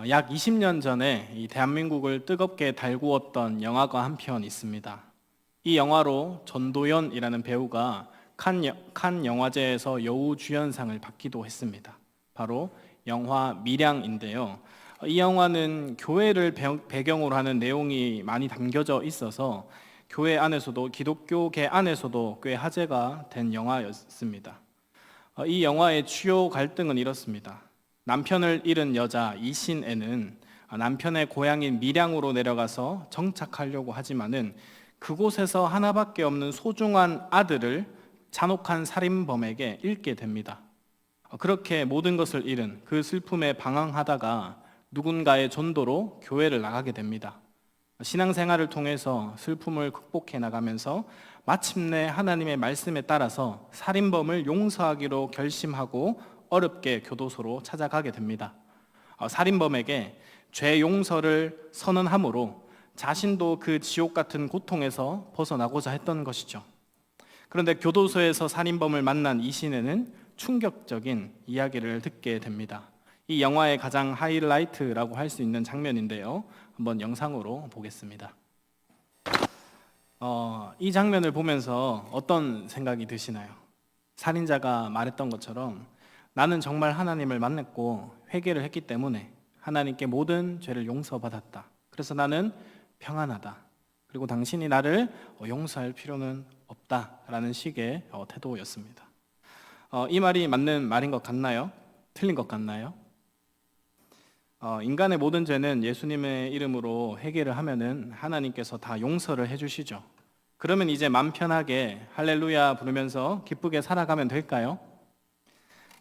약 20년 전에 이 대한민국을 뜨겁게 달구었던 영화가 한 편 있습니다. 이 영화로 전도연이라는 배우가 칸 영화제에서 여우주연상을 받기도 했습니다. 바로 영화 밀양인데요. 이 영화는 교회를 배경으로 하는 내용이 많이 담겨져 있어서 교회 안에서도 기독교계 안에서도 꽤 화제가 된 영화였습니다. 이 영화의 주요 갈등은 이렇습니다. 남편을 잃은 여자 이신애는 남편의 고향인 밀양으로 내려가서 정착하려고 하지만은 그곳에서 하나밖에 없는 소중한 아들을 잔혹한 살인범에게 잃게 됩니다. 그렇게 모든 것을 잃은 그 슬픔에 방황하다가 누군가의 전도로 교회를 나가게 됩니다. 신앙생활을 통해서 슬픔을 극복해 나가면서 마침내 하나님의 말씀에 따라서 살인범을 용서하기로 결심하고 어렵게 교도소로 찾아가게 됩니다. 살인범에게 죄 용서를 선언함으로 자신도 그 지옥 같은 고통에서 벗어나고자 했던 것이죠. 그런데 교도소에서 살인범을 만난 이신애는 충격적인 이야기를 듣게 됩니다. 이 영화의 가장 하이라이트라고 할 수 있는 장면인데요. 한번 영상으로 보겠습니다. 이 장면을 보면서 어떤 생각이 드시나요? 살인자가 말했던 것처럼 나는 정말 하나님을 만났고 회개를 했기 때문에 하나님께 모든 죄를 용서받았다. 그래서 나는 평안하다. 그리고 당신이 나를 용서할 필요는 없다라는 식의 태도였습니다. 이 말이 맞는 말인 것 같나요? 틀린 것 같나요? 인간의 모든 죄는 예수님의 이름으로 회개를 하면은 하나님께서 다 용서를 해주시죠. 그러면 이제 맘 편하게 할렐루야 부르면서 기쁘게 살아가면 될까요?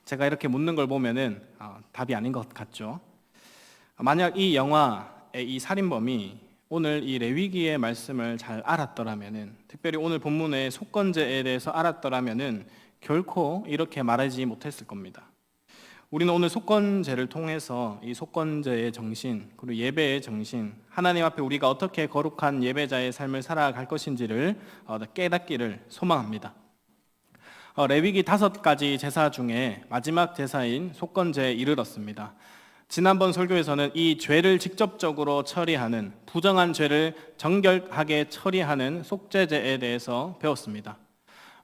제가 이렇게 묻는 걸 보면은 답이 아닌 것 같죠. 만약 이 영화의 이 살인범이 오늘 이 레위기의 말씀을 잘 알았더라면은, 특별히 오늘 본문의 속건제에 대해서 알았더라면은 결코 이렇게 말하지 못했을 겁니다. 우리는 오늘 속건제를 통해서 이 속건제의 정신, 그리고 예배의 정신, 하나님 앞에 우리가 어떻게 거룩한 예배자의 삶을 살아갈 것인지를 깨닫기를 소망합니다. 레위기 5가지 제사 중에 마지막 제사인 속건제에 이르렀습니다. 지난번 설교에서는 이 죄를 직접적으로 처리하는, 부정한 죄를 정결하게 처리하는 속죄제에 대해서 배웠습니다.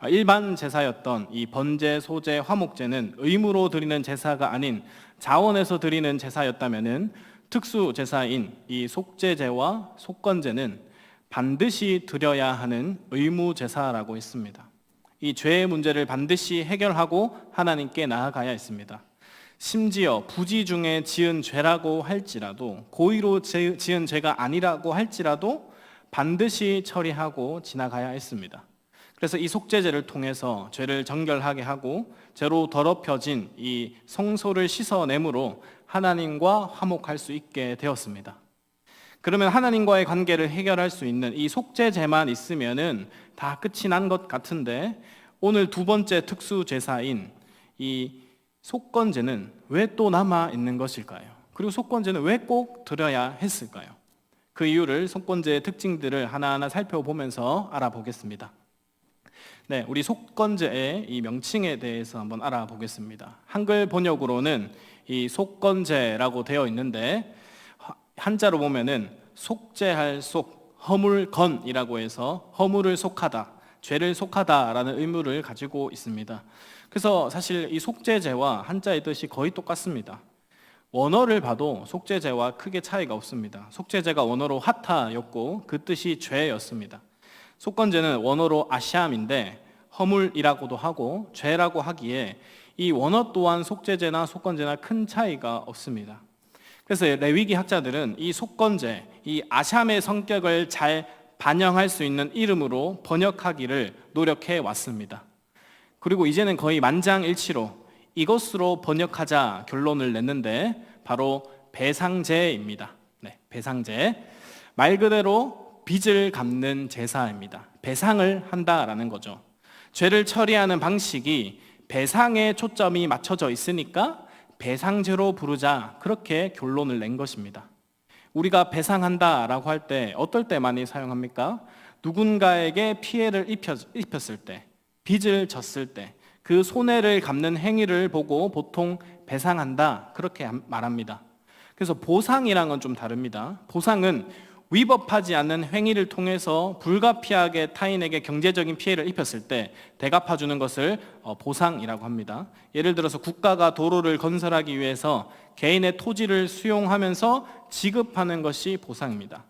일반 제사였던 이 번제, 소제, 화목제는 의무로 드리는 제사가 아닌 자원에서 드리는 제사였다면은 특수 제사인 이 속죄제와 속건제는 반드시 드려야 하는 의무 제사라고 했습니다. 이 죄의 문제를 반드시 해결하고 하나님께 나아가야 했습니다. 심지어 부지 중에 지은 죄라고 할지라도, 고의로 지은 죄가 아니라고 할지라도 반드시 처리하고 지나가야 했습니다. 그래서 이 속죄제를 통해서 죄를 정결하게 하고 죄로 더럽혀진 이 성소를 씻어내므로 하나님과 화목할 수 있게 되었습니다. 그러면 하나님과의 관계를 해결할 수 있는 이 속죄제만 있으면은 다 끝이 난 것 같은데, 오늘 두 번째 특수 제사인 이 속건제는 왜 또 남아 있는 것일까요? 그리고 속건제는 왜 꼭 드려야 했을까요? 그 이유를 속건제의 특징들을 하나하나 살펴보면서 알아보겠습니다. 네, 우리 속건제의 이 명칭에 대해서 한번 알아보겠습니다. 한글 번역으로는 이 속건제라고 되어 있는데, 한자로 보면은 속죄할 속, 허물건이라고 해서 허물을 속하다, 죄를 속하다라는 의무를 가지고 있습니다. 그래서 사실 이 속죄제와 한자의 뜻이 거의 똑같습니다. 원어를 봐도 속죄제와 크게 차이가 없습니다. 속죄제가 원어로 하타였고 그 뜻이 죄였습니다. 속건제는 원어로 아샴인데 허물이라고도 하고 죄라고 하기에 이 원어 또한 속죄제나 속건제나 큰 차이가 없습니다. 그래서 레위기 학자들은 이 속건제, 이 아샴의 성격을 잘 반영할 수 있는 이름으로 번역하기를 노력해 왔습니다. 그리고 이제는 거의 만장일치로 이것으로 번역하자 결론을 냈는데 바로 배상제입니다. 네, 배상제. 말 그대로 빚을 갚는 제사입니다. 배상을 한다라는 거죠. 죄를 처리하는 방식이 배상에 초점이 맞춰져 있으니까 배상제로 부르자, 그렇게 결론을 낸 것입니다. 우리가 배상한다라고 할 때 어떨 때 많이 사용합니까? 누군가에게 피해를 입혔을 때, 빚을 졌을 때 그 손해를 갚는 행위를 보고 보통 배상한다, 그렇게 말합니다. 그래서 보상이란 건 좀 다릅니다. 보상은 위법하지 않는 행위를 통해서 불가피하게 타인에게 경제적인 피해를 입혔을 때 대갚아주는 것을 보상이라고 합니다. 예를 들어서 국가가 도로를 건설하기 위해서 개인의 토지를 수용하면서 지급하는 것이 보상입니다.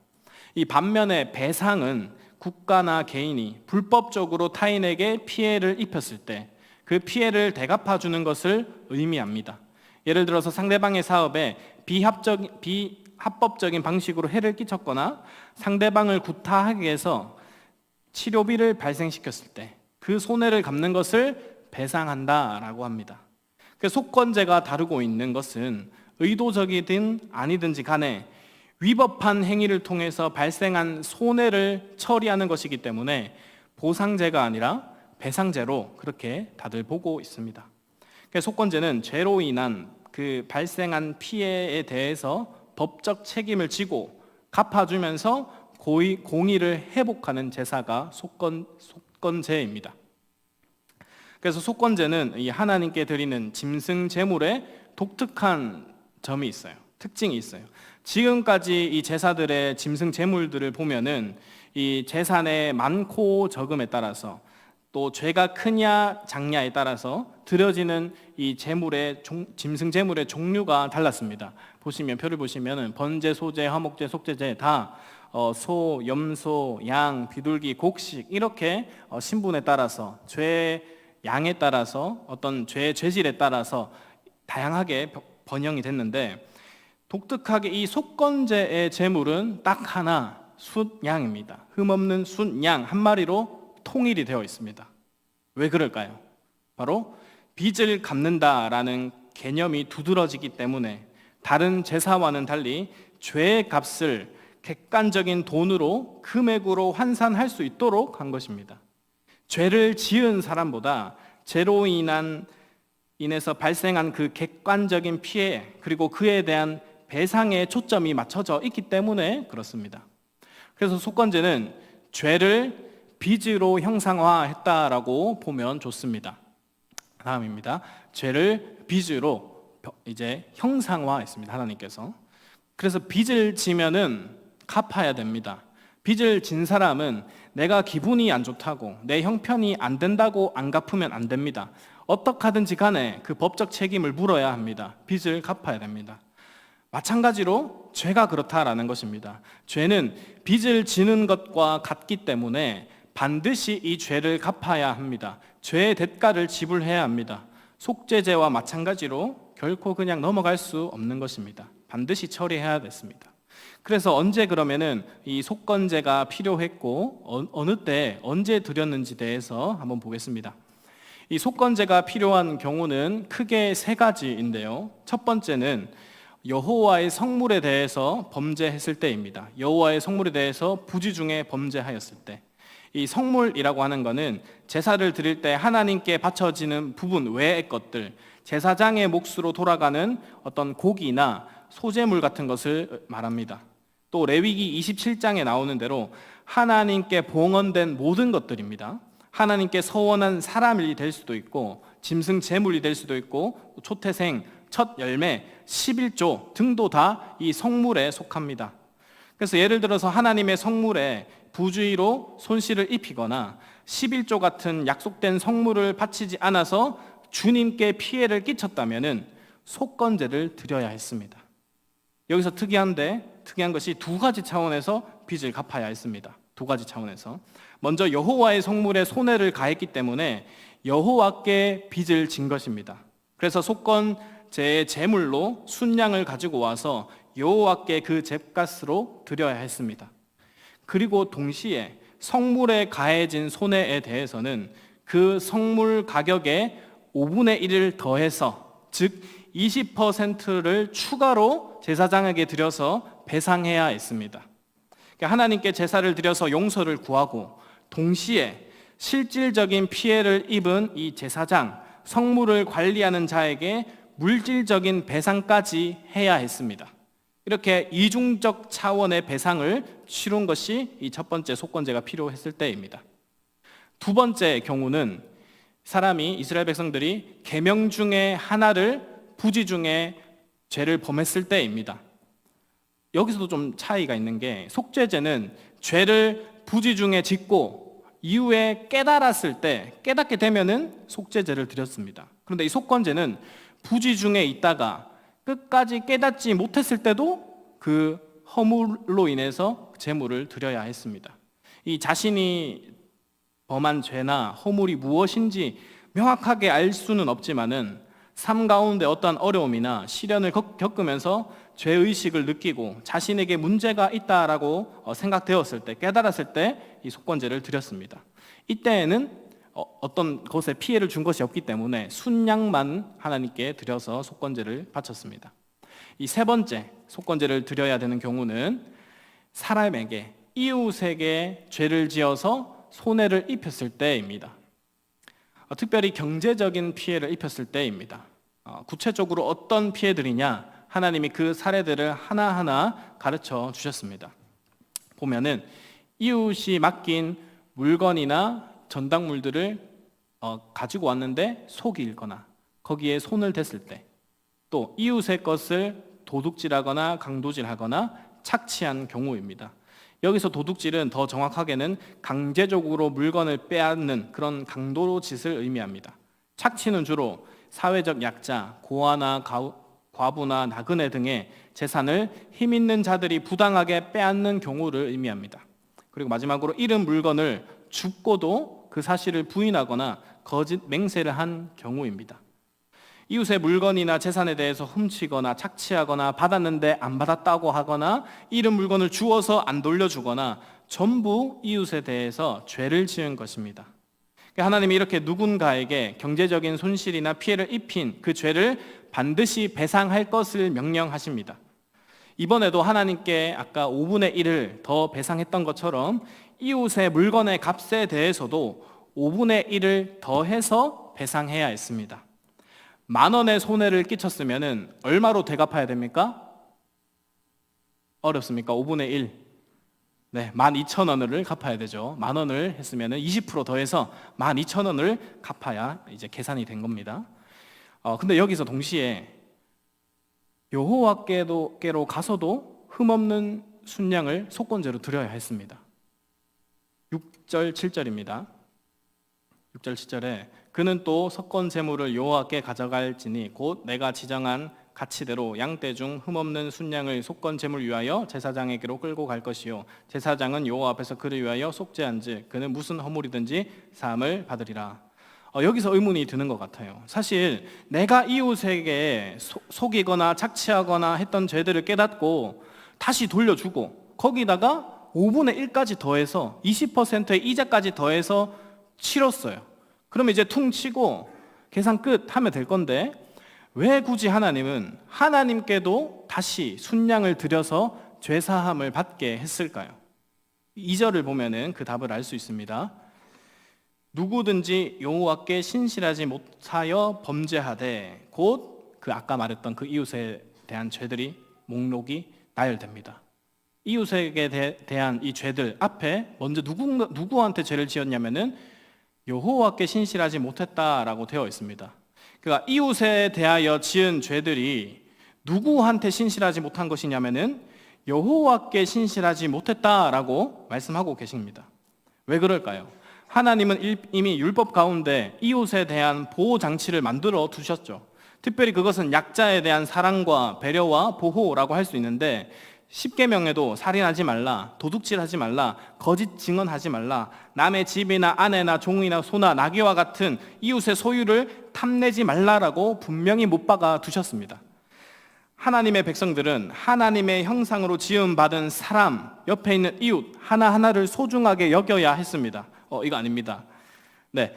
이 반면에 배상은 국가나 개인이 불법적으로 타인에게 피해를 입혔을 때 그 피해를 대갚아주는 것을 의미합니다. 예를 들어서 상대방의 사업에 비합법적인 방식으로 해를 끼쳤거나 상대방을 구타하게 해서 치료비를 발생시켰을 때 그 손해를 갚는 것을 배상한다라고 합니다. 속건제가 다루고 있는 것은 의도적이든 아니든지 간에 위법한 행위를 통해서 발생한 손해를 처리하는 것이기 때문에 보상제가 아니라 배상제로 그렇게 다들 보고 있습니다. 속건제는 죄로 인한 그 발생한 피해에 대해서 법적 책임을 지고 갚아주면서 공의를 회복하는 제사가 속건제입니다. 그래서 속건제는 이 하나님께 드리는 짐승 제물에 독특한 점이 있어요. 특징이 있어요. 지금까지 이 제사들의 짐승 제물들을 보면은 이 제산의 많고 적음에 따라서 또 죄가 크냐 작냐에 따라서 드려지는 이 짐승 제물의 종류가 달랐습니다. 보시면 표를 보시면은 번제, 소제, 화목제, 속제제 다 소, 염소, 양, 비둘기, 곡식 이렇게 신분에 따라서 죄 양에 따라서 어떤 죄의 죄질에 따라서 다양하게 번영이 됐는데 독특하게 이 속건제의 제물은 딱 하나 숫양입니다. 흠없는 숫양 한 마리로 통일이 되어 있습니다. 왜 그럴까요? 바로 빚을 갚는다라는 개념이 두드러지기 때문에 다른 제사와는 달리 죄의 값을 객관적인 돈으로 금액으로 환산할 수 있도록 한 것입니다. 죄를 지은 사람보다 죄로 인해서 발생한 그 객관적인 피해 그리고 그에 대한 배상에 초점이 맞춰져 있기 때문에 그렇습니다. 그래서 속건제는 죄를 빚으로 형상화했다라고 보면 좋습니다. 다음입니다. 죄를 빚으로 이제 형상화했습니다. 하나님께서. 그래서 빚을 지면은 갚아야 됩니다. 빚을 진 사람은 내가 기분이 안 좋다고 내 형편이 안 된다고 안 갚으면 안 됩니다. 어떻게 하든지 간에 그 법적 책임을 물어야 합니다. 빚을 갚아야 됩니다. 마찬가지로 죄가 그렇다라는 것입니다. 죄는 빚을 지는 것과 같기 때문에 반드시 이 죄를 갚아야 합니다. 죄의 대가를 지불해야 합니다. 속죄죄와 마찬가지로 결코 그냥 넘어갈 수 없는 것입니다. 반드시 처리해야 됐습니다. 그래서 언제 그러면은 이 속건제가 필요했고 어느 때 언제 드렸는지 대해서 한번 보겠습니다. 이 속건제가 필요한 경우는 크게 세 가지인데요. 첫 번째는 여호와의 성물에 대해서 범죄했을 때입니다. 여호와의 성물에 대해서 부지 중에 범죄하였을 때. 이 성물이라고 하는 것은 제사를 드릴 때 하나님께 바쳐지는 부분 외의 것들, 제사장의 몫으로 돌아가는 어떤 고기나 소제물 같은 것을 말합니다. 또 레위기 27장에 나오는 대로 하나님께 봉헌된 모든 것들입니다. 하나님께 서원한 사람이 될 수도 있고 짐승 제물이 될 수도 있고 초태생, 첫 열매, 11조 등도 다 이 성물에 속합니다. 그래서 예를 들어서 하나님의 성물에 부주의로 손실을 입히거나 11조 같은 약속된 성물을 바치지 않아서 주님께 피해를 끼쳤다면은 속건제를 드려야 했습니다. 여기서 특이한 것이 두 가지 차원에서 빚을 갚아야 했습니다. 두 가지 차원에서. 먼저 여호와의 성물에 손해를 가했기 때문에 여호와께 빚을 진 것입니다. 그래서 속건제의 제물로 순양을 가지고 와서 여호와께 그 죗값으로 드려야 했습니다. 그리고 동시에 성물에 가해진 손해에 대해서는 그 성물 가격의 5분의 1을 더해서 즉 20%를 추가로 제사장에게 드려서 배상해야 했습니다. 하나님께 제사를 드려서 용서를 구하고 동시에 실질적인 피해를 입은 이 제사장, 성물을 관리하는 자에게 물질적인 배상까지 해야 했습니다. 이렇게 이중적 차원의 배상을 치룬 것이 이 첫 번째 속건제가 필요했을 때입니다. 두 번째 경우는 사람이 이스라엘 백성들이 계명 중에 하나를 부지 중에 죄를 범했을 때입니다. 여기서도 좀 차이가 있는 게, 속죄제는 죄를 부지 중에 짓고 이후에 깨달았을 때, 깨닫게 되면은 속죄제를 드렸습니다. 그런데 이 속건제는 부지 중에 있다가 끝까지 깨닫지 못했을 때도 그 허물로 인해서 제물을 드려야 했습니다. 이 자신이 범한 죄나 허물이 무엇인지 명확하게 알 수는 없지만은 삶 가운데 어떠한 어려움이나 시련을 겪으면서 죄의식을 느끼고 자신에게 문제가 있다라고 생각되었을 때, 깨달았을 때 이 속건제를 드렸습니다. 이때에는 어떤 것에 피해를 준 것이 없기 때문에 순양만 하나님께 드려서 속건제를 바쳤습니다. 이 세 번째 속건제를 드려야 되는 경우는 사람에게, 이웃에게 죄를 지어서 손해를 입혔을 때입니다. 특별히 경제적인 피해를 입혔을 때입니다. 구체적으로 어떤 피해들이냐, 하나님이 그 사례들을 하나하나 가르쳐 주셨습니다. 보면은 이웃이 맡긴 물건이나 전당물들을 가지고 왔는데 속이 일거나 거기에 손을 댔을 때, 또 이웃의 것을 도둑질하거나 강도질하거나 착취한 경우입니다. 여기서 도둑질은 더 정확하게는 강제적으로 물건을 빼앗는 그런 강도짓을 의미합니다. 착취는 주로 사회적 약자, 고아나 과부나 나그네 등의 재산을 힘 있는 자들이 부당하게 빼앗는 경우를 의미합니다. 그리고 마지막으로 잃은 물건을 줍고도 그 사실을 부인하거나 거짓 맹세를 한 경우입니다. 이웃의 물건이나 재산에 대해서 훔치거나 착취하거나 받았는데 안 받았다고 하거나 잃은 물건을 주어서 안 돌려주거나 전부 이웃에 대해서 죄를 지은 것입니다. 하나님이 이렇게 누군가에게 경제적인 손실이나 피해를 입힌 그 죄를 반드시 배상할 것을 명령하십니다. 이번에도 하나님께 아까 5분의 1을 더 배상했던 것처럼 이웃의 물건의 값에 대해서도 5분의 1을 더해서 배상해야 했습니다. 10,000원의 손해를 끼쳤으면 얼마로 되갚아야 됩니까? 어렵습니까? 5분의 1. 네, 12,000원을 갚아야 되죠. 10,000원을 했으면 20% 더해서 12,000원을 갚아야 이제 계산이 된 겁니다. 근데 여기서 동시에 여호와께로 가서도 흠없는 순양을 속건제로 드려야 했습니다. 6절 7절입니다. 6절 7절에 그는 또 속건 제물을 여호와께 가져갈지니 곧 내가 지정한 가치대로 양떼 중 흠없는 순양을 속건 제물 위하여 제사장에게로 끌고 갈 것이요 제사장은 여호와 앞에서 그를 위하여 속죄한즉 그는 무슨 허물이든지 사함을 받으리라. 여기서 의문이 드는 것 같아요. 사실 내가 이웃에게 속이거나 착취하거나 했던 죄들을 깨닫고 다시 돌려주고 거기다가 5분의 1까지 더해서 20%의 이자까지 더해서 치렀어요. 그러면 이제 퉁 치고 계산 끝 하면 될 건데 왜 굳이 하나님은 하나님께도 다시 순양을 드려서 죄사함을 받게 했을까요? 2절을 보면은 그 답을 알 수 있습니다. 누구든지 여호와께 신실하지 못하여 범죄하되 곧 그 아까 말했던 그 이웃에 대한 죄들이 목록이 나열됩니다. 이웃에게 대한 이 죄들 앞에 먼저 누구한테 죄를 지었냐면은 여호와께 신실하지 못했다라고 되어 있습니다. 그러니까 이웃에 대하여 지은 죄들이 누구한테 신실하지 못한 것이냐면은 여호와께 신실하지 못했다라고 말씀하고 계십니다. 왜 그럴까요? 하나님은 이미 율법 가운데 이웃에 대한 보호 장치를 만들어 두셨죠. 특별히 그것은 약자에 대한 사랑과 배려와 보호라고 할 수 있는데 10계명에도 살인하지 말라, 도둑질하지 말라, 거짓 증언하지 말라, 남의 집이나 아내나 종이나 소나 나귀와 같은 이웃의 소유를 탐내지 말라라고 분명히 못 박아 두셨습니다. 하나님의 백성들은 하나님의 형상으로 지음받은 사람, 옆에 있는 이웃 하나하나를 소중하게 여겨야 했습니다. 이거 아닙니다. 네,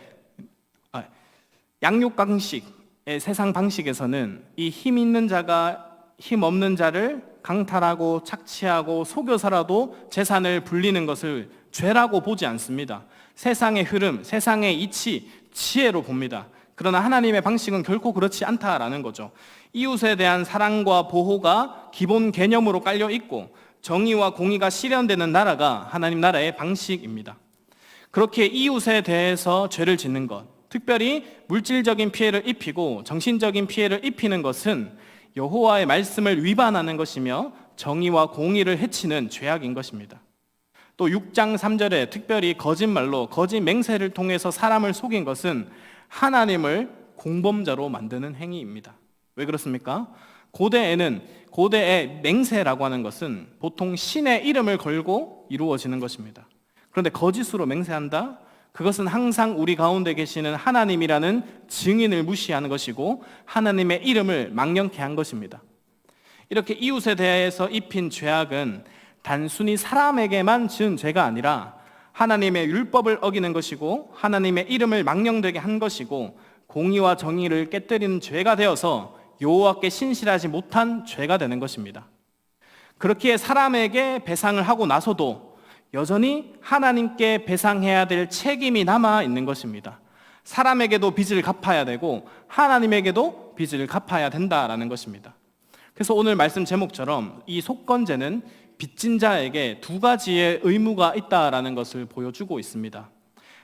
양육 방식의 세상 방식에서는 이 힘 있는 자가 힘 없는 자를 강탈하고 착취하고 속여서라도 재산을 불리는 것을 죄라고 보지 않습니다. 세상의 흐름, 세상의 이치, 지혜로 봅니다. 그러나 하나님의 방식은 결코 그렇지 않다라는 거죠. 이웃에 대한 사랑과 보호가 기본 개념으로 깔려 있고 정의와 공의가 실현되는 나라가 하나님 나라의 방식입니다. 그렇게 이웃에 대해서 죄를 짓는 것, 특별히 물질적인 피해를 입히고 정신적인 피해를 입히는 것은 여호와의 말씀을 위반하는 것이며 정의와 공의를 해치는 죄악인 것입니다. 또 6장 3절에 특별히 거짓말로 거짓 맹세를 통해서 사람을 속인 것은 하나님을 공범자로 만드는 행위입니다. 왜 그렇습니까? 고대의 맹세라고 하는 것은 보통 신의 이름을 걸고 이루어지는 것입니다. 그런데 거짓으로 맹세한다? 그것은 항상 우리 가운데 계시는 하나님이라는 증인을 무시하는 것이고 하나님의 이름을 망령케 한 것입니다. 이렇게 이웃에 대해서 입힌 죄악은 단순히 사람에게만 지은 죄가 아니라 하나님의 율법을 어기는 것이고 하나님의 이름을 망령되게 한 것이고 공의와 정의를 깨뜨리는 죄가 되어서 여호와께 신실하지 못한 죄가 되는 것입니다. 그렇기에 사람에게 배상을 하고 나서도 여전히 하나님께 배상해야 될 책임이 남아 있는 것입니다. 사람에게도 빚을 갚아야 되고 하나님에게도 빚을 갚아야 된다라는 것입니다. 그래서 오늘 말씀 제목처럼 이 속건제는 빚진 자에게 두 가지의 의무가 있다라는 것을 보여주고 있습니다.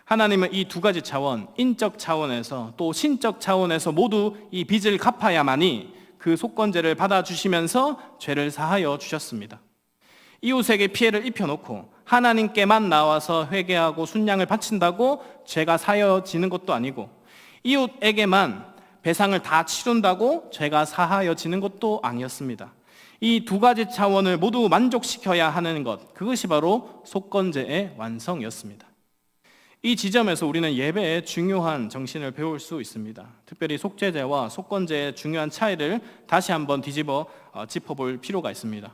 하나님은 이 두 가지 차원, 인적 차원에서 또 신적 차원에서 모두 이 빚을 갚아야만이 그 속건제를 받아주시면서 죄를 사하여 주셨습니다. 이웃에게 피해를 입혀놓고 하나님께만 나와서 회개하고 순양을 바친다고 죄가 사여지는 것도 아니고 이웃에게만 배상을 다 치른다고 죄가 사하여지는 것도 아니었습니다. 이 두 가지 차원을 모두 만족시켜야 하는 것, 그것이 바로 속건제의 완성이었습니다. 이 지점에서 우리는 예배의 중요한 정신을 배울 수 있습니다. 특별히 속죄제와 속건제의 중요한 차이를 다시 한번 짚어볼 필요가 있습니다.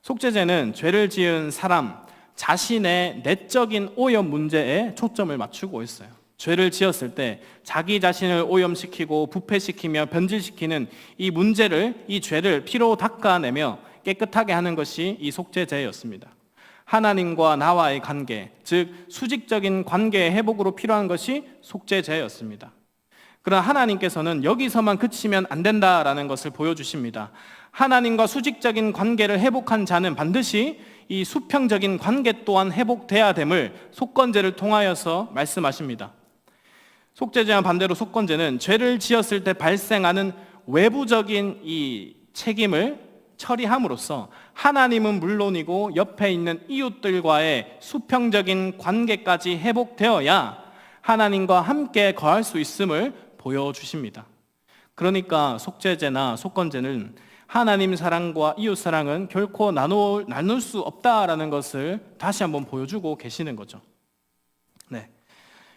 속죄제는 죄를 지은 사람 자신의 내적인 오염 문제에 초점을 맞추고 있어요. 죄를 지었을 때 자기 자신을 오염시키고 부패시키며 변질시키는 이 문제를, 이 죄를 피로 닦아내며 깨끗하게 하는 것이 이 속죄제였습니다. 하나님과 나와의 관계, 즉 수직적인 관계의 회복으로 필요한 것이 속죄제였습니다. 그러나 하나님께서는 여기서만 그치면 안 된다라는 것을 보여주십니다. 하나님과 수직적인 관계를 회복한 자는 반드시 이 수평적인 관계 또한 회복돼야 됨을 속건제를 통하여서 말씀하십니다. 속죄제와 반대로 속건제는 죄를 지었을 때 발생하는 외부적인 이 책임을 처리함으로써 하나님은 물론이고 옆에 있는 이웃들과의 수평적인 관계까지 회복되어야 하나님과 함께 거할 수 있음을 보여주십니다. 그러니까 속죄제나 속건제는 하나님 사랑과 이웃 사랑은 결코 나눌 수 없다라는 것을 다시 한번 보여주고 계시는 거죠. 네.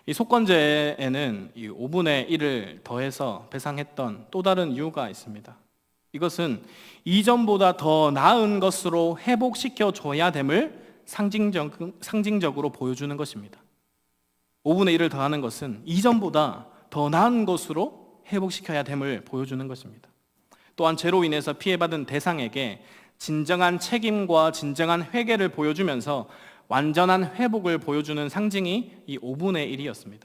이 속건제에는 이 5분의 1을 더해서 배상했던 또 다른 이유가 있습니다. 이것은 이전보다 더 나은 것으로 회복시켜 줘야 됨을 상징적으로 보여주는 것입니다. 5분의 1을 더하는 것은 이전보다 더 나은 것으로 회복시켜야 됨을 보여주는 것입니다. 또한 죄로 인해서 피해받은 대상에게 진정한 책임과 진정한 회개를 보여주면서 완전한 회복을 보여주는 상징이 이 5분의 1이었습니다.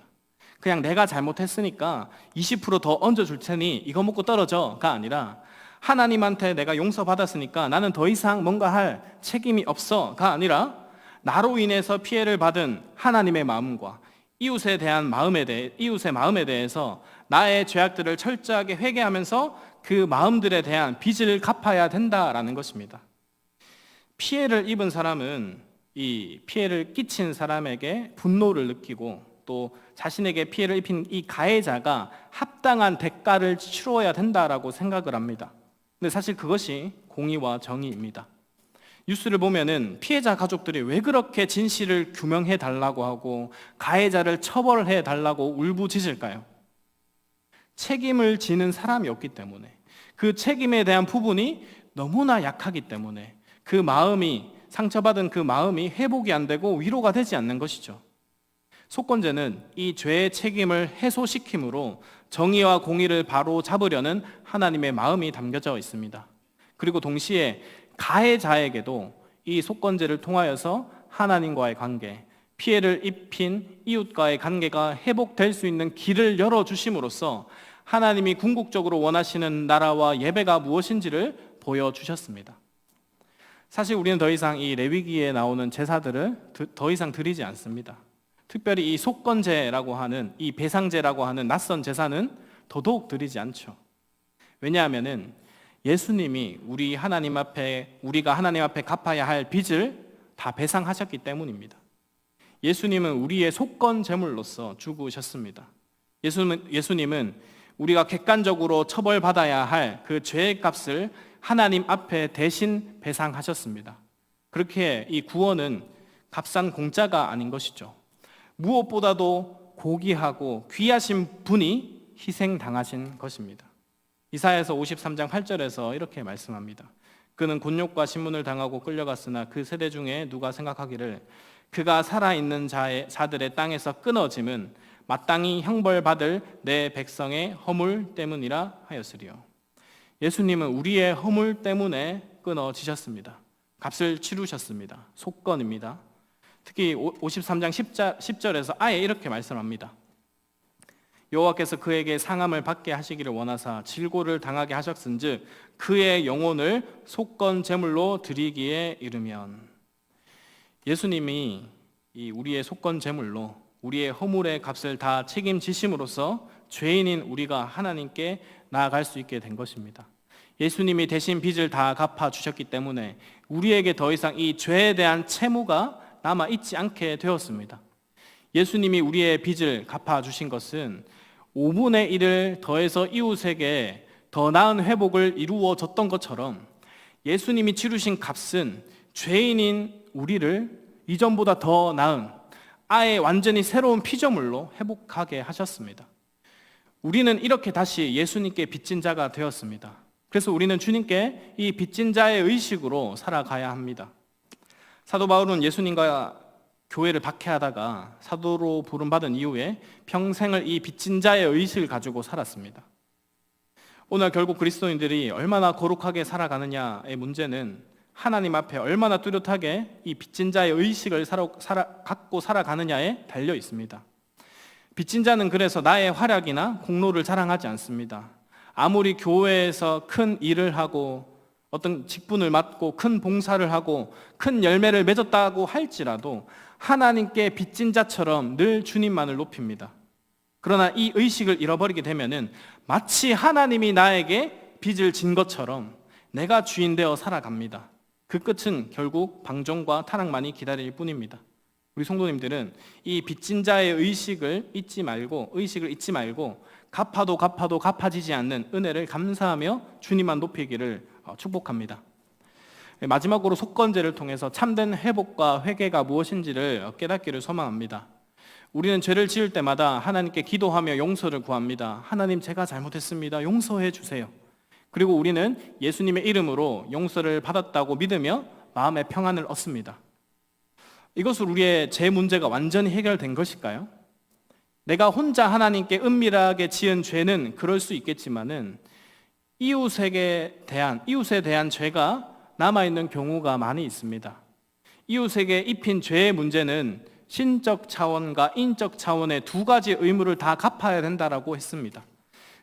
그냥 내가 잘못했으니까 20% 더 얹어줄 테니 이거 먹고 떨어져가 아니라 하나님한테 내가 용서받았으니까 나는 더 이상 뭔가 할 책임이 없어가 아니라 나로 인해서 피해를 받은 하나님의 마음과 이웃의 마음에 대해서 나의 죄악들을 철저하게 회개하면서 그 마음들에 대한 빚을 갚아야 된다라는 것입니다. 피해를 입은 사람은 이 피해를 끼친 사람에게 분노를 느끼고 또 자신에게 피해를 입힌 이 가해자가 합당한 대가를 치러야 된다라고 생각을 합니다. 근데 사실 그것이 공의와 정의입니다. 뉴스를 보면은 피해자 가족들이 왜 그렇게 진실을 규명해 달라고 하고 가해자를 처벌해 달라고 울부짖을까요? 책임을 지는 사람이 없기 때문에, 그 책임에 대한 부분이 너무나 약하기 때문에 그 마음이, 상처받은 그 마음이 회복이 안 되고 위로가 되지 않는 것이죠. 속건제는 이 죄의 책임을 해소시킴으로 정의와 공의를 바로 잡으려는 하나님의 마음이 담겨져 있습니다. 그리고 동시에 가해자에게도 이 속건제를 통하여서 하나님과의 관계, 피해를 입힌 이웃과의 관계가 회복될 수 있는 길을 열어주심으로써 하나님이 궁극적으로 원하시는 나라와 예배가 무엇인지를 보여주셨습니다. 사실 우리는 더 이상 이 레위기에 나오는 제사들을 더 이상 드리지 않습니다. 특별히 이 속건제라고 하는, 이 배상제라고 하는 낯선 제사는 더더욱 드리지 않죠. 왜냐하면은 예수님이 우리가 하나님 앞에 갚아야 할 빚을 다 배상하셨기 때문입니다. 예수님은 우리의 속건 제물로서 죽으셨습니다. 예수님은 우리가 객관적으로 처벌받아야 할 그 죄의 값을 하나님 앞에 대신 배상하셨습니다. 그렇게 이 구원은 값싼 공짜가 아닌 것이죠. 무엇보다도 고귀하고 귀하신 분이 희생당하신 것입니다. 이사야서 53장 8절에서 이렇게 말씀합니다. 그는 곤욕과 신문을 당하고 끌려갔으나 그 세대 중에 누가 생각하기를 그가 살아있는 자들의 땅에서 끊어짐은 마땅히 형벌받을 내 백성의 허물 때문이라 하였으리요. 예수님은 우리의 허물 때문에 끊어지셨습니다. 값을 치르셨습니다. 속건입니다. 특히 53장 10절에서 아예 이렇게 말씀합니다. 여호와께서 그에게 상함을 받게 하시기를 원하사 질고를 당하게 하셨은즉 그의 영혼을 속건 제물로 드리기에 이르면, 예수님이 우리의 속건 제물로 우리의 허물의 값을 다 책임지심으로써 죄인인 우리가 하나님께 나아갈 수 있게 된 것입니다. 예수님이 대신 빚을 다 갚아주셨기 때문에 우리에게 더 이상 이 죄에 대한 채무가 남아있지 않게 되었습니다. 예수님이 우리의 빚을 갚아주신 것은 5분의 1을 더해서 이웃에게 더 나은 회복을 이루어 줬던 것처럼 예수님이 치르신 값은 죄인인 우리를 이전보다 더 나은, 아예 완전히 새로운 피조물로 회복하게 하셨습니다. 우리는 이렇게 다시 예수님께 빚진 자가 되었습니다. 그래서 우리는 주님께 이 빚진 자의 의식으로 살아가야 합니다. 사도 바울은 예수님과 교회를 박해하다가 사도로 부름받은 이후에 평생을 이 빚진 자의 의식을 가지고 살았습니다. 오늘 결국 그리스도인들이 얼마나 거룩하게 살아가느냐의 문제는 하나님 앞에 얼마나 뚜렷하게 이 빚진 자의 의식을 갖고 살아가느냐에 달려 있습니다. 빚진 자는 그래서 나의 활약이나 공로를 자랑하지 않습니다. 아무리 교회에서 큰 일을 하고 어떤 직분을 맡고 큰 봉사를 하고 큰 열매를 맺었다고 할지라도 하나님께 빚진 자처럼 늘 주님만을 높입니다. 그러나 이 의식을 잃어버리게 되면은 마치 하나님이 나에게 빚을 진 것처럼 내가 주인 되어 살아갑니다. 그 끝은 결국 방종과 타락만이 기다릴 뿐입니다. 우리 성도님들은 이 빚진 자의 의식을 잊지 말고 갚아도 갚아지지 않는 은혜를 감사하며 주님만 높이기를 축복합니다. 마지막으로 속건제를 통해서 참된 회복과 회개가 무엇인지를 깨닫기를 소망합니다. 우리는 죄를 지을 때마다 하나님께 기도하며 용서를 구합니다. 하나님, 제가 잘못했습니다. 용서해 주세요. 그리고 우리는 예수님의 이름으로 용서를 받았다고 믿으며 마음의 평안을 얻습니다. 이것은 우리의 죄 문제가 완전히 해결된 것일까요? 내가 혼자 하나님께 은밀하게 지은 죄는 그럴 수 있겠지만은 이웃에 대한 죄가 남아있는 경우가 많이 있습니다. 이웃에게 입힌 죄의 문제는 신적 차원과 인적 차원의 두 가지 의무를 다 갚아야 된다라고 했습니다.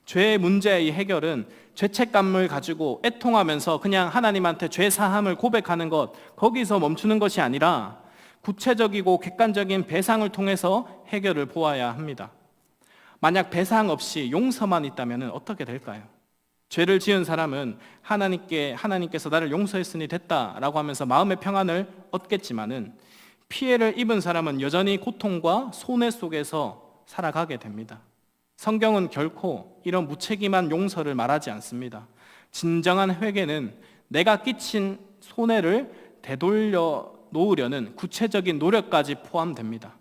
죄의 문제의 해결은 죄책감을 가지고 애통하면서 그냥 하나님한테 죄 사함을 고백하는 것, 거기서 멈추는 것이 아니라 구체적이고 객관적인 배상을 통해서 해결을 보아야 합니다. 만약 배상 없이 용서만 있다면 어떻게 될까요? 죄를 지은 사람은 하나님께서 나를 용서했으니 됐다라고 하면서 마음의 평안을 얻겠지만은 피해를 입은 사람은 여전히 고통과 손해 속에서 살아가게 됩니다. 성경은 결코 이런 무책임한 용서를 말하지 않습니다. 진정한 회개는 내가 끼친 손해를 되돌려 놓으려는 구체적인 노력까지 포함됩니다.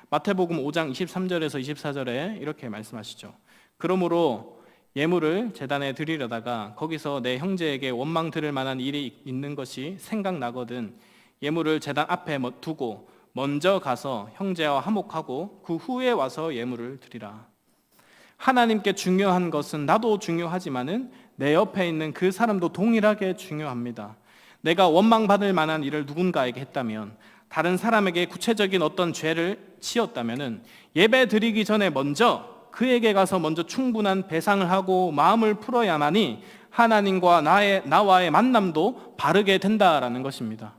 마태복음 5장 23절에서 24절에 이렇게 말씀하시죠. 그러므로 예물을 제단에 드리려다가 거기서 내 형제에게 원망 들을 만한 일이 있는 것이 생각나거든 예물을 제단 앞에 두고 먼저 가서 형제와 화목하고 그 후에 와서 예물을 드리라. 하나님께 중요한 것은 나도 중요하지만은 내 옆에 있는 그 사람도 동일하게 중요합니다. 내가 원망받을 만한 일을 누군가에게 했다면, 다른 사람에게 구체적인 어떤 죄를 지었다면은 예배 드리기 전에 먼저 그에게 가서 먼저 충분한 배상을 하고 마음을 풀어야만이 하나님과 나와의 만남도 바르게 된다라는 것입니다.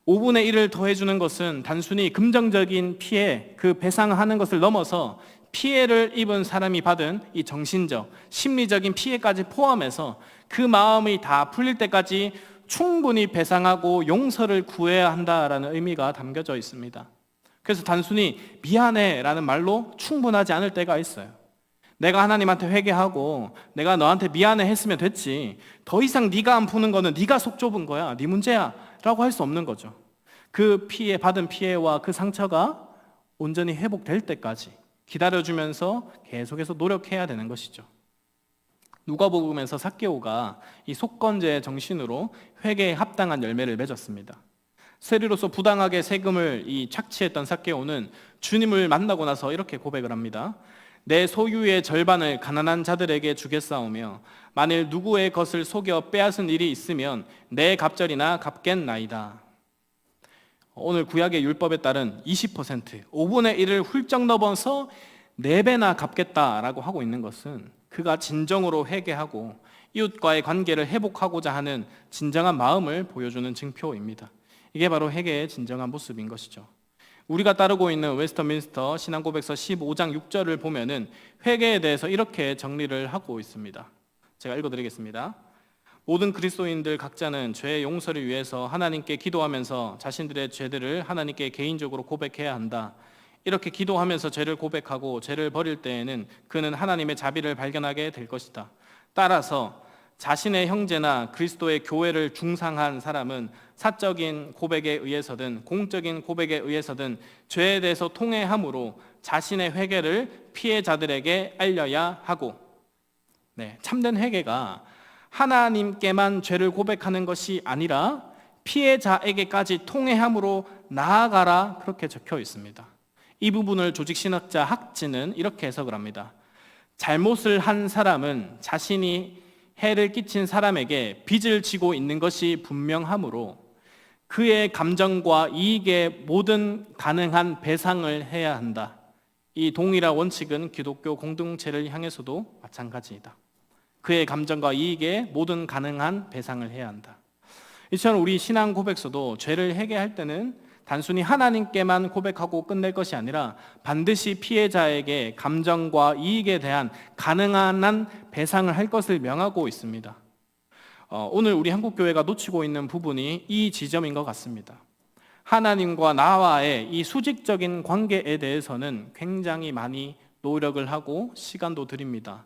5분의 1을 더해주는 것은 단순히 금전적인 피해, 그 배상하는 것을 넘어서 피해를 입은 사람이 받은 이 정신적, 심리적인 피해까지 포함해서 그 마음이 다 풀릴 때까지 충분히 배상하고 용서를 구해야 한다라는 의미가 담겨져 있습니다. 그래서 단순히 미안해라는 말로 충분하지 않을 때가 있어요. 내가 하나님한테 회개하고 내가 너한테 미안해 했으면 됐지, 더 이상 네가 안 푸는 거는 네가 속 좁은 거야, 네 문제야 라고 할 수 없는 거죠. 그 받은 피해와 그 상처가 온전히 회복될 때까지 기다려주면서 계속해서 노력해야 되는 것이죠. 누가복음에서 삭개오가 이 속건제의 정신으로 회개에 합당한 열매를 맺었습니다. 세리로서 부당하게 세금을 착취했던 삭개오는 주님을 만나고 나서 이렇게 고백을 합니다. 내 소유의 절반을 가난한 자들에게 주겠사오며 만일 누구의 것을 속여 빼앗은 일이 있으면 내 갑절이나 갚겠나이다. 오늘 구약의 율법에 따른 20%, 5분의 1을 훌쩍 넘어서 4배나 갚겠다라고 하고 있는 것은 그가 진정으로 회개하고 이웃과의 관계를 회복하고자 하는 진정한 마음을 보여주는 증표입니다. 이게 바로 회개의 진정한 모습인 것이죠. 우리가 따르고 있는 웨스터민스터 신앙고백서 15장 6절을 보면은 회개에 대해서 이렇게 정리를 하고 있습니다. 제가 읽어드리겠습니다. 모든 그리스도인들 각자는 죄의 용서를 위해서 하나님께 기도하면서 자신들의 죄들을 하나님께 개인적으로 고백해야 한다. 이렇게 기도하면서 죄를 고백하고 죄를 버릴 때에는 그는 하나님의 자비를 발견하게 될 것이다. 따라서 자신의 형제나 그리스도의 교회를 중상한 사람은 사적인 고백에 의해서든 공적인 고백에 의해서든 죄에 대해서 통회함으로 자신의 회개를 피해자들에게 알려야 하고, 참된 회개가 하나님께만 죄를 고백하는 것이 아니라 피해자에게까지 통회함으로 나아가라, 그렇게 적혀 있습니다. 이 부분을 조직신학자 학지는 이렇게 해석을 합니다. 잘못을 한 사람은 자신이 해를 끼친 사람에게 빚을 지고 있는 것이 분명하므로 그의 감정과 이익에 모든 가능한 배상을 해야 한다. 이 동일한 원칙은 기독교 공동체를 향해서도 마찬가지이다. 그의 감정과 이익에 모든 가능한 배상을 해야 한다. 이처럼 우리 신앙 고백서도 죄를 회개할 때는 단순히 하나님께만 고백하고 끝낼 것이 아니라 반드시 피해자에게 감정과 이익에 대한 가능한 한 배상을 할 것을 명하고 있습니다. 오늘 우리 한국교회가 놓치고 있는 부분이 이 지점인 것 같습니다. 하나님과 나와의 이 수직적인 관계에 대해서는 굉장히 많이 노력을 하고 시간도 드립니다.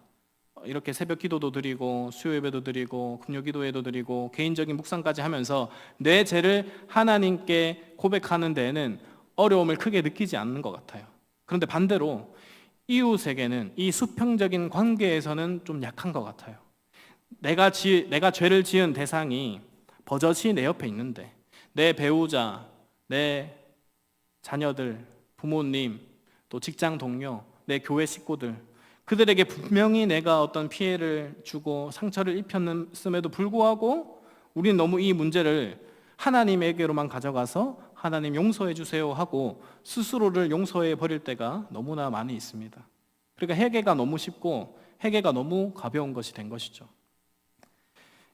이렇게 새벽 기도도 드리고 수요 예배도 드리고 금요 기도회도 드리고 개인적인 묵상까지 하면서 내 죄를 하나님께 고백하는 데에는 어려움을 크게 느끼지 않는 것 같아요. 그런데 반대로 이웃에게는 이 수평적인 관계에서는 좀 약한 것 같아요. 내가 죄를 지은 대상이 버젓이 내 옆에 있는데 내 배우자, 내 자녀들, 부모님, 또 직장 동료, 내 교회 식구들, 그들에게 분명히 내가 어떤 피해를 주고 상처를 입혔음에도 불구하고 우리는 너무 이 문제를 하나님에게로만 가져가서 하나님 용서해 주세요 하고 스스로를 용서해 버릴 때가 너무나 많이 있습니다. 그러니까 회개가 너무 쉽고 회개가 너무 가벼운 것이 된 것이죠.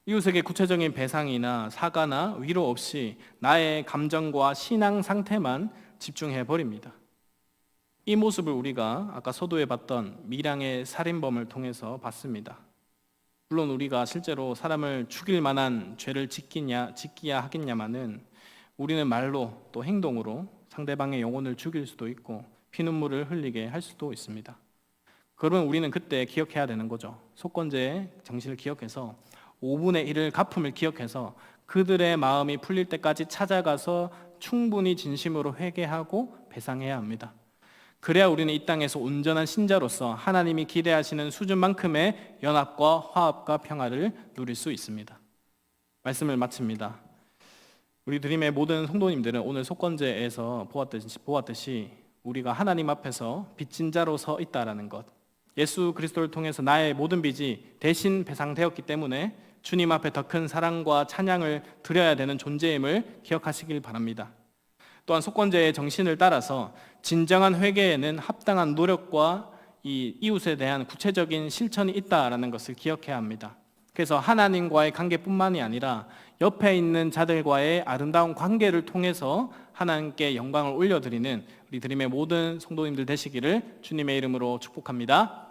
이웃에게 구체적인 배상이나 사과나 위로 없이 나의 감정과 신앙 상태만 집중해 버립니다. 이 모습을 우리가 아까 서두에 봤던 밀양의 살인범을 통해서 봤습니다. 물론 우리가 실제로 사람을 죽일 만한 죄를 짓기야 하겠냐마는 우리는 말로 또 행동으로 상대방의 영혼을 죽일 수도 있고 피눈물을 흘리게 할 수도 있습니다. 그러면 우리는 그때 기억해야 되는 거죠. 속건제의 정신을 기억해서 5분의 1을 갚음을 기억해서 그들의 마음이 풀릴 때까지 찾아가서 충분히 진심으로 회개하고 배상해야 합니다. 그래야 우리는 이 땅에서 온전한 신자로서 하나님이 기대하시는 수준만큼의 연합과 화합과 평화를 누릴 수 있습니다. 말씀을 마칩니다. 우리 드림의 모든 성도님들은 오늘 속건제에서 보았듯이 우리가 하나님 앞에서 빚진 자로 서 있다라는 것, 예수 그리스도를 통해서 나의 모든 빚이 대신 배상되었기 때문에 주님 앞에 더 큰 사랑과 찬양을 드려야 되는 존재임을 기억하시길 바랍니다. 또한 속건제의 정신을 따라서 진정한 회개에는 합당한 노력과 이 이웃에 대한 구체적인 실천이 있다라는 것을 기억해야 합니다. 그래서 하나님과의 관계뿐만이 아니라 옆에 있는 자들과의 아름다운 관계를 통해서 하나님께 영광을 올려드리는 우리 드림의 모든 성도님들 되시기를 주님의 이름으로 축복합니다.